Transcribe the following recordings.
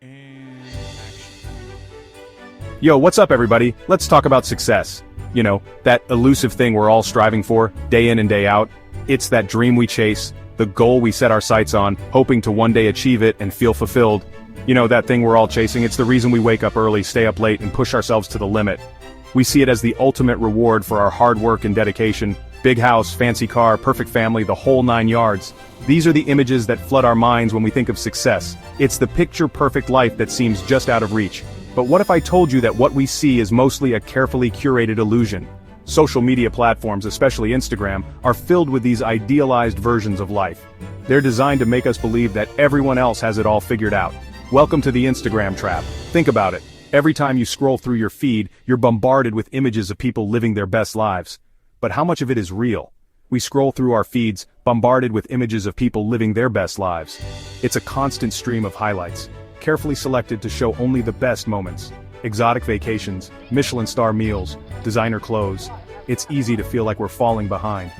And action. Yo, what's up everybody? Let's talk about success. You know, that elusive thing we're all striving for, day in and day out. It's that dream we chase, the goal we set our sights on, hoping to one day achieve it and feel fulfilled. You know, that thing we're all chasing, it's the reason we wake up early, stay up late, and push ourselves to the limit. We see it as the ultimate reward for our hard work and dedication. Big house, fancy car, perfect family, the whole 9 yards. These are the images that flood our minds when we think of success. It's the picture-perfect life that seems just out of reach. But what if I told you that what we see is mostly a carefully curated illusion? Social media platforms, especially Instagram, are filled with these idealized versions of life. They're designed to make us believe that everyone else has it all figured out. Welcome to the Instagram trap. Think about it. Every time you scroll through your feed, you're bombarded with images of people living their best lives. But how much of it is real? We scroll through our feeds, bombarded with images of people living their best lives. It's a constant stream of highlights, carefully selected to show only the best moments. Exotic vacations, Michelin star meals, designer clothes. It's easy to feel like we're falling behind.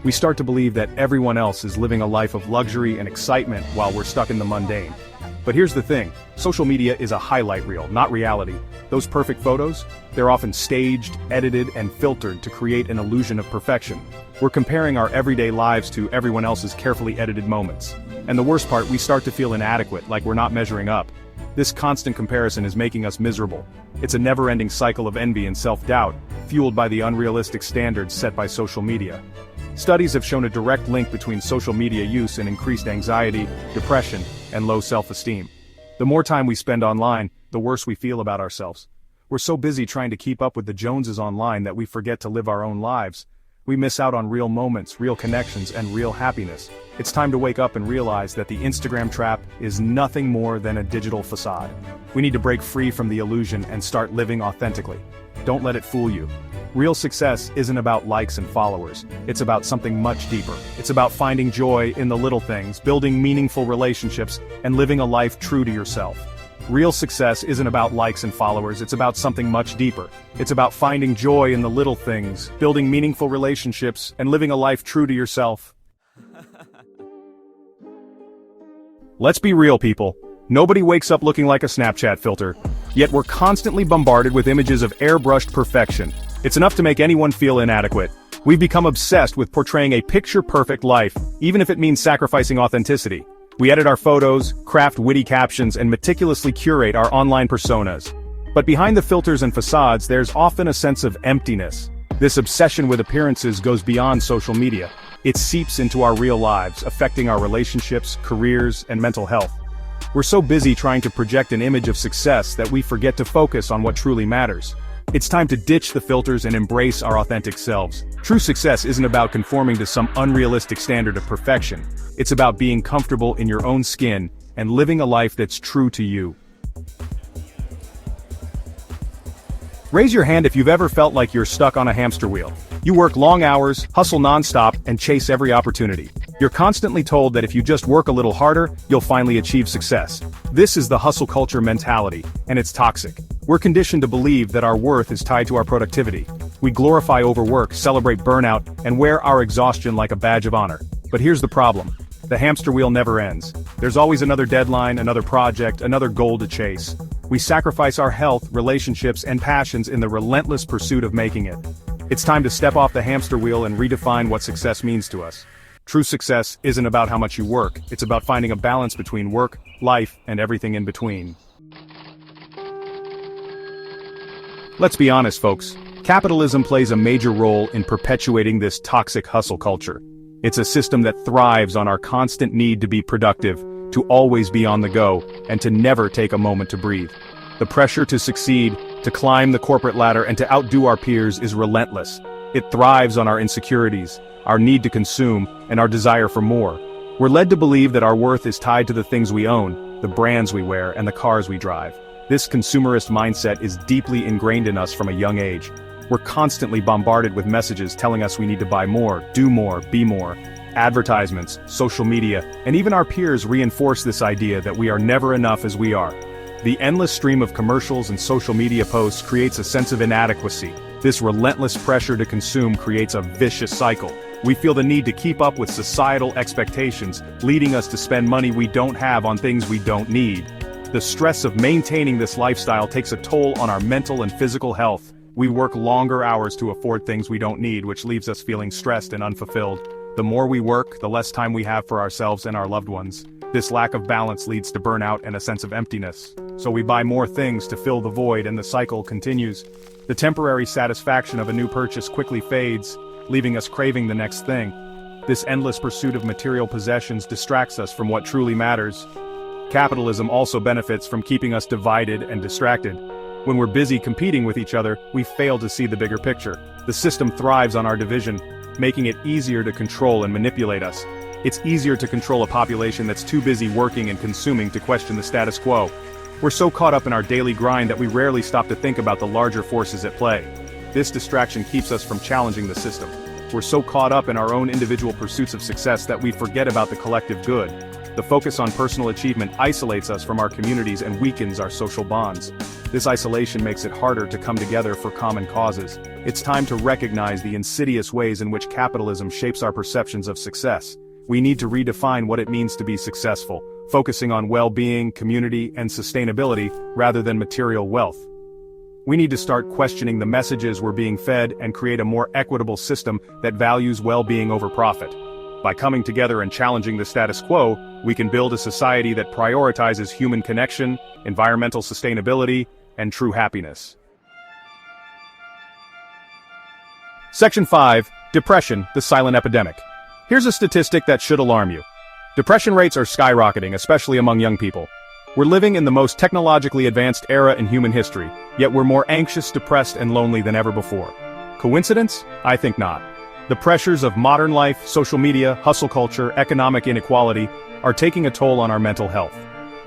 We start to believe that everyone else is living a life of luxury and excitement while we're stuck in the mundane. But here's the thing, social media is a highlight reel, not reality. Those perfect photos? They're often staged, edited, and filtered to create an illusion of perfection. We're comparing our everyday lives to everyone else's carefully edited moments. And the worst part, we start to feel inadequate, like we're not measuring up. This constant comparison is making us miserable. It's a never-ending cycle of envy and self-doubt, fueled by the unrealistic standards set by social media. Studies have shown a direct link between social media use and increased anxiety, depression, and low self-esteem. The more time we spend online, the worse we feel about ourselves. We're so busy trying to keep up with the Joneses online that we forget to live our own lives. We miss out on real moments, real connections, and real happiness. It's time to wake up and realize that the Instagram trap is nothing more than a digital facade. We need to break free from the illusion and start living authentically. Don't let it fool you. Real success isn't about likes and followers. It's about something much deeper. It's about finding joy in the little things, building meaningful relationships, and living a life true to yourself. Real success isn't about likes and followers, it's about something much deeper. It's about finding joy in the little things, building meaningful relationships, and living a life true to yourself. Let's be real, people. Nobody wakes up looking like a Snapchat filter. Yet we're constantly bombarded with images of airbrushed perfection. It's enough to make anyone feel inadequate. We've become obsessed with portraying a picture-perfect life, even if it means sacrificing authenticity. We edit our photos, craft witty captions, and meticulously curate our online personas. But behind the filters and facades, there's often a sense of emptiness. This obsession with appearances goes beyond social media. It seeps into our real lives, affecting our relationships, careers, and mental health. We're so busy trying to project an image of success that we forget to focus on what truly matters. It's time to ditch the filters and embrace our authentic selves. True success isn't about conforming to some unrealistic standard of perfection. It's about being comfortable in your own skin and living a life that's true to you. Raise your hand if you've ever felt like you're stuck on a hamster wheel. You work long hours, hustle nonstop, and chase every opportunity. You're constantly told that if you just work a little harder, you'll finally achieve success. This is the hustle culture mentality, and it's toxic. We're conditioned to believe that our worth is tied to our productivity. We glorify overwork, celebrate burnout, and wear our exhaustion like a badge of honor. But here's the problem. The hamster wheel never ends. There's always another deadline, another project, another goal to chase. We sacrifice our health, relationships, and passions in the relentless pursuit of making it. It's time to step off the hamster wheel and redefine what success means to us. True success isn't about how much you work, it's about finding a balance between work, life, and everything in between. Let's be honest, folks. Capitalism plays a major role in perpetuating this toxic hustle culture. It's a system that thrives on our constant need to be productive, to always be on the go, and to never take a moment to breathe. The pressure to succeed, to climb the corporate ladder, and to outdo our peers is relentless. It thrives on our insecurities, our need to consume, and our desire for more. We're led to believe that our worth is tied to the things we own, the brands we wear, and the cars we drive. This consumerist mindset is deeply ingrained in us from a young age. We're constantly bombarded with messages telling us we need to buy more, do more, be more. Advertisements, social media, and even our peers reinforce this idea that we are never enough as we are. The endless stream of commercials and social media posts creates a sense of inadequacy. This relentless pressure to consume creates a vicious cycle. We feel the need to keep up with societal expectations, leading us to spend money we don't have on things we don't need. The stress of maintaining this lifestyle takes a toll on our mental and physical health. We work longer hours to afford things we don't need, which leaves us feeling stressed and unfulfilled. The more we work, the less time we have for ourselves and our loved ones. This lack of balance leads to burnout and a sense of emptiness. So we buy more things to fill the void and the cycle continues. The temporary satisfaction of a new purchase quickly fades, leaving us craving the next thing. This endless pursuit of material possessions distracts us from what truly matters. Capitalism also benefits from keeping us divided and distracted. When we're busy competing with each other, we fail to see the bigger picture. The system thrives on our division, making it easier to control and manipulate us. It's easier to control a population that's too busy working and consuming to question the status quo. We're so caught up in our daily grind that we rarely stop to think about the larger forces at play. This distraction keeps us from challenging the system. We're so caught up in our own individual pursuits of success that we forget about the collective good. The focus on personal achievement isolates us from our communities and weakens our social bonds. This isolation makes it harder to come together for common causes. It's time to recognize the insidious ways in which capitalism shapes our perceptions of success. We need to redefine what it means to be successful, focusing on well-being, community, and sustainability rather than material wealth. We need to start questioning the messages we're being fed and create a more equitable system that values well-being over profit. By coming together and challenging the status quo, we can build a society that prioritizes human connection, environmental sustainability, and true happiness. Section 5, Depression, the Silent Epidemic. Here's a statistic that should alarm you. Depression rates are skyrocketing, especially among young people. We're living in the most technologically advanced era in human history, yet we're more anxious, depressed, and lonely than ever before. Coincidence? I think not. The pressures of modern life, social media, hustle culture, economic inequality are taking a toll on our mental health.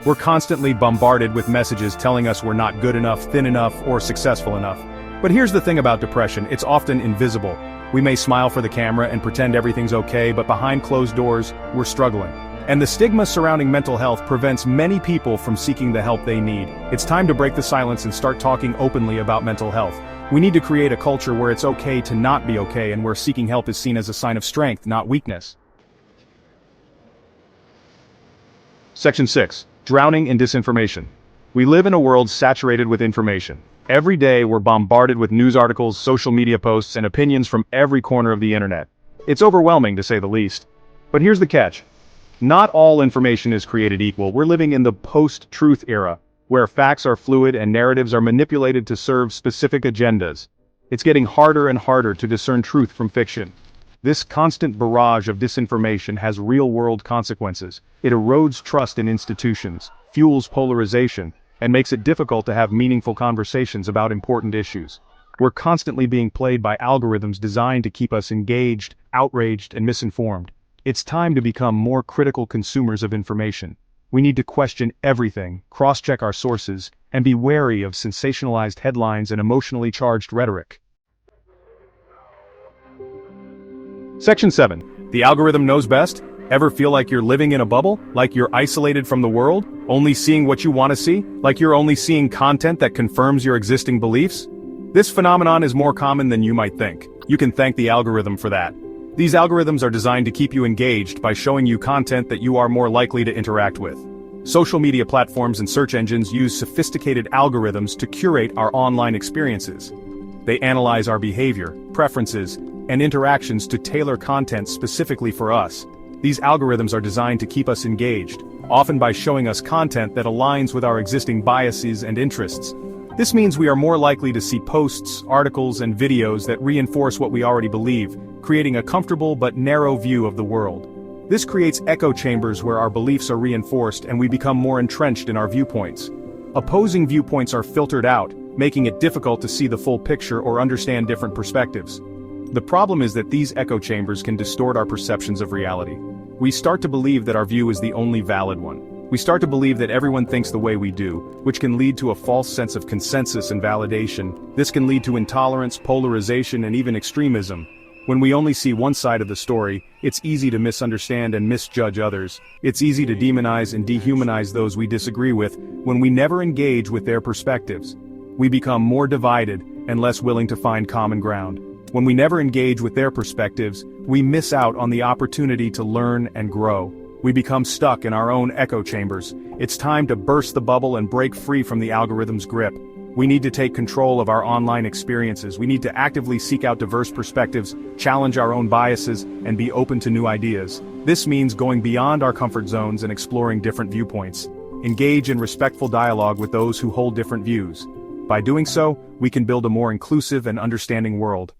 We're constantly bombarded with messages telling us we're not good enough, thin enough, or successful enough. But here's the thing about depression, it's often invisible. We may smile for the camera and pretend everything's okay, but behind closed doors, we're struggling. And the stigma surrounding mental health prevents many people from seeking the help they need. It's time to break the silence and start talking openly about mental health. We need to create a culture where it's okay to not be okay and where seeking help is seen as a sign of strength, not weakness. Section 6. Drowning in disinformation. We live in a world saturated with information. Every day we're bombarded with news articles, social media posts, and opinions from every corner of the internet. It's overwhelming, to say the least. But here's the catch. Not all information is created equal. We're living in the post-truth era, where facts are fluid and narratives are manipulated to serve specific agendas. It's getting harder and harder to discern truth from fiction. This constant barrage of disinformation has real-world consequences. It erodes trust in institutions, fuels polarization, and makes it difficult to have meaningful conversations about important issues. We're constantly being played by algorithms designed to keep us engaged, outraged, and misinformed. It's time to become more critical consumers of information. We need to question everything, cross-check our sources, and be wary of sensationalized headlines and emotionally charged rhetoric. Section 7. The algorithm knows best? Ever feel like you're living in a bubble? Like you're isolated from the world? Only seeing what you want to see? Like you're only seeing content that confirms your existing beliefs? This phenomenon is more common than you might think. You can thank the algorithm for that. These algorithms are designed to keep you engaged by showing you content that you are more likely to interact with. Social media platforms and search engines use sophisticated algorithms to curate our online experiences. They analyze our behavior, preferences, and interactions to tailor content specifically for us. These algorithms are designed to keep us engaged, often by showing us content that aligns with our existing biases and interests. This means we are more likely to see posts, articles, and videos that reinforce what we already believe, creating a comfortable but narrow view of the world. This creates echo chambers where our beliefs are reinforced and we become more entrenched in our viewpoints. Opposing viewpoints are filtered out, making it difficult to see the full picture or understand different perspectives. The problem is that these echo chambers can distort our perceptions of reality. We start to believe that our view is the only valid one. We start to believe that everyone thinks the way we do, which can lead to a false sense of consensus and validation. This can lead to intolerance, polarization, and even extremism. When we only see one side of the story, it's easy to misunderstand and misjudge others. It's easy to demonize and dehumanize those we disagree with when we never engage with their perspectives. We become more divided and less willing to find common ground. When we never engage with their perspectives, we miss out on the opportunity to learn and grow. We become stuck in our own echo chambers. It's time to burst the bubble and break free from the algorithm's grip. We need to take control of our online experiences. We need to actively seek out diverse perspectives, challenge our own biases, and be open to new ideas. This means going beyond our comfort zones and exploring different viewpoints. Engage in respectful dialogue with those who hold different views. By doing so, we can build a more inclusive and understanding world.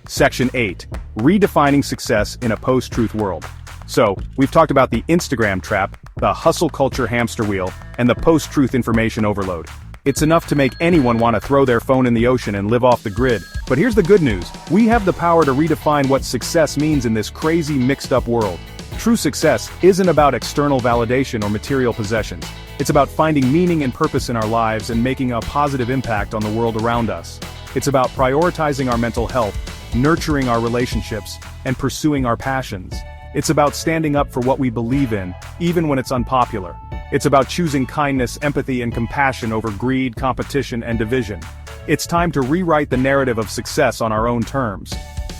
Section 8. Redefining success in a post-truth world. So, we've talked about the Instagram trap, the hustle culture hamster wheel, and the post-truth information overload. It's enough to make anyone want to throw their phone in the ocean and live off the grid. But here's the good news. We have the power to redefine what success means in this crazy mixed-up world. True success isn't about external validation or material possessions. It's about finding meaning and purpose in our lives and making a positive impact on the world around us. It's about prioritizing our mental health, nurturing our relationships, and pursuing our passions. It's about standing up for what we believe in, even when it's unpopular. It's about choosing kindness, empathy, and compassion over greed, competition, and division. It's time to rewrite the narrative of success on our own terms.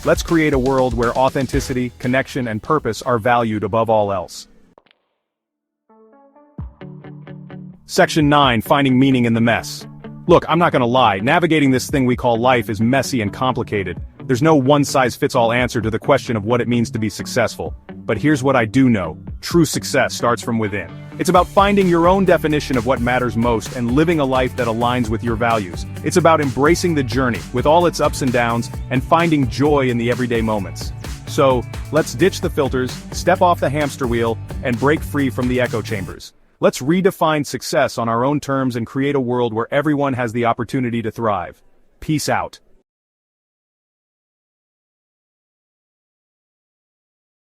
Let's create a world where authenticity, connection, and purpose are valued above all else. Section 9. Finding meaning in the mess. Look, I'm not gonna lie, navigating this thing we call life is messy and complicated. There's no one-size-fits-all answer to the question of what it means to be successful. But here's what I do know. True success starts from within. It's about finding your own definition of what matters most and living a life that aligns with your values. It's about embracing the journey, with all its ups and downs, and finding joy in the everyday moments. So, let's ditch the filters, step off the hamster wheel, and break free from the echo chambers. Let's redefine success on our own terms and create a world where everyone has the opportunity to thrive. Peace out.